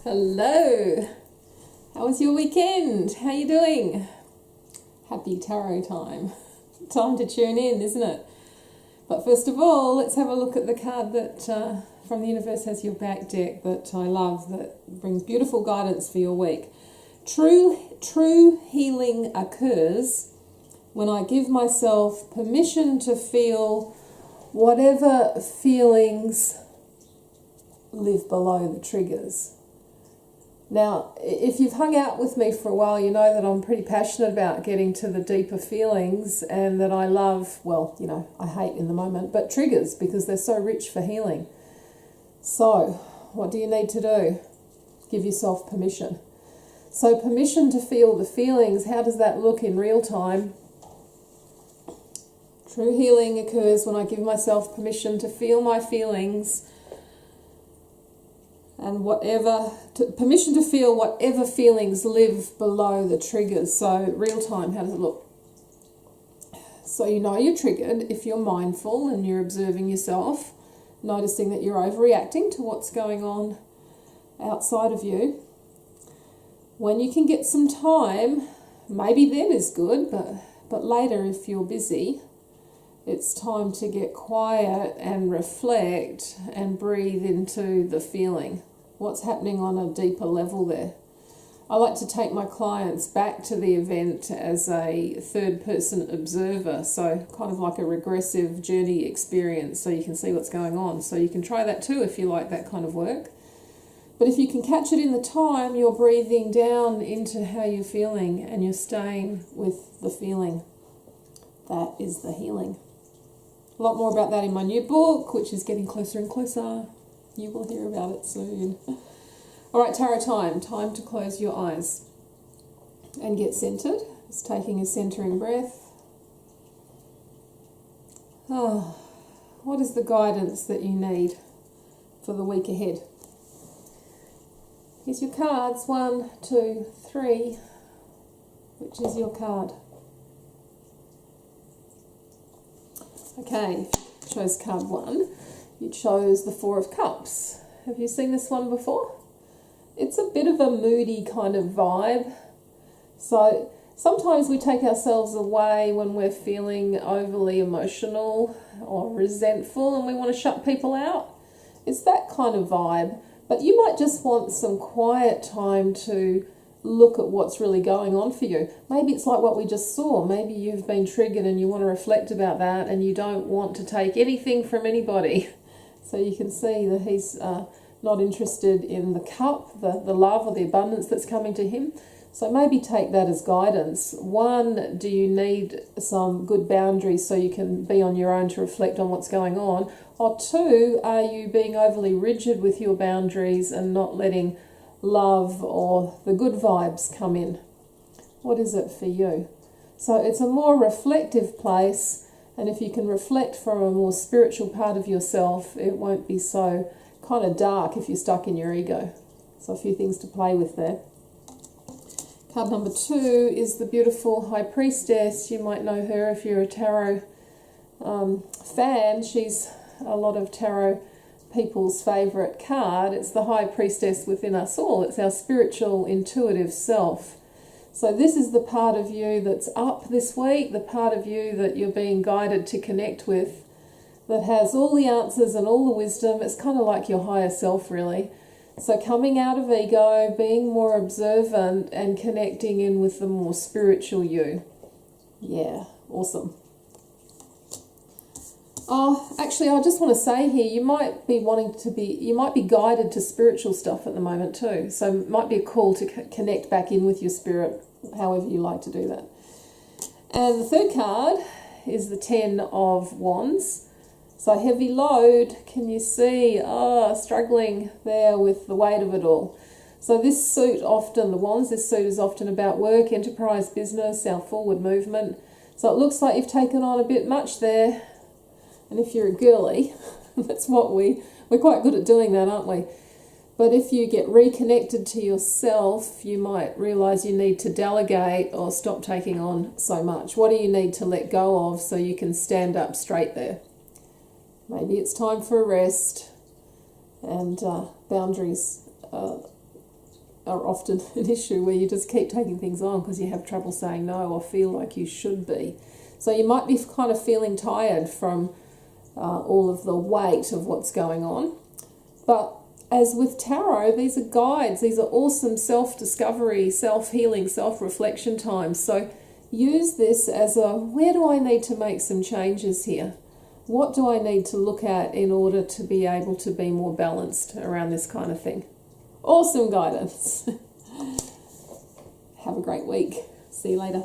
Hello. How was your weekend? How you doing? Happy tarot time. Time to tune in, isn't it? But first of all, let's have a look at the card that from the universe has your back deck that I love, that brings beautiful guidance for your week. True healing occurs when I give myself permission to feel whatever feelings live below the triggers. Now, if you've hung out with me for a while, you know that I'm pretty passionate about getting to the deeper feelings, and that I love, I hate in the moment, but triggers, because they're so rich for healing. So, what do you need to do? Give yourself permission. So, permission to feel the feelings, how does that look in real time? True healing occurs when I give myself permission to feel my feelings, and permission to feel whatever feelings live below the triggers. So real time, how does it look? So you know you're triggered if you're mindful and you're observing yourself, noticing that you're overreacting to what's going on outside of you. When you can get some time, maybe then is good, but later if you're busy, it's time to get quiet and reflect and breathe into the feeling. What's happening on a deeper level there? I like to take my clients back to the event as a third-person observer, so kind of like a regressive journey experience, so you can see what's going on. So you can try that too if you like that kind of work. But if you can catch it in the time, you're breathing down into how you're feeling and you're staying with the feeling. That is the healing. A lot more about that in my new book, which is getting closer and closer. You will hear about it soon. All right, tarot time. Time to close your eyes and get centered. It's taking a centering breath. What is the guidance that you need for the week ahead? Here's your cards. 1, 2, 3. Which is your card? Okay, you chose card 1. You chose the 4 of Cups. Have you seen this one before? It's a bit of a moody kind of vibe. So sometimes we take ourselves away when we're feeling overly emotional or resentful and we want to shut people out. It's that kind of vibe. But you might just want some quiet time to look at what's really going on for you. Maybe it's like what we just saw. Maybe you've been triggered and you want to reflect about that and you don't want to take anything from anybody. So you can see that he's not interested in the cup, the love or the abundance that's coming to him. So maybe take that as guidance. 1, do you need some good boundaries so you can be on your own to reflect on what's going on? Or 2, are you being overly rigid with your boundaries and not letting love or the good vibes come in? What is it for you? So it's a more reflective place, and if you can reflect from a more spiritual part of yourself, it won't be so kind of dark if you're stuck in your ego. So a few things to play with there. Card number 2 is the beautiful High Priestess. You might know her if you're a tarot fan. She's a lot of tarot people's favourite card. It's the High Priestess within us all. It's our spiritual, intuitive self. So this is the part of you that's up this week, the part of you that you're being guided to connect with, that has all the answers and all the wisdom. It's kind of like your higher self, really. So coming out of ego, being more observant and connecting in with the more spiritual you. Yeah, awesome. Oh, actually, I just want to say here, you might be guided to spiritual stuff at the moment too. So it might be a call to connect back in with your spirit, however you like to do that. And the 3rd card is the 10 of Wands. So heavy load, can you see? Struggling there with the weight of it all. So this suit often, the Wands, this suit is often about work, enterprise, business, our forward movement. So it looks like you've taken on a bit much there. And if you're a girly, that's what we're quite good at doing that, aren't we? But if you get reconnected to yourself, you might realise you need to delegate or stop taking on so much. What do you need to let go of so you can stand up straight there? Maybe it's time for a rest, and boundaries are often an issue where you just keep taking things on because you have trouble saying no or feel like you should be. So you might be kind of feeling tired from all of the weight of what's going on. But as with tarot, these are guides. These are awesome self-discovery, self-healing, self-reflection times. So use this as where do I need to make some changes here? What do I need to look at in order to be able to be more balanced around this kind of thing? Awesome guidance. Have a great week. See you later.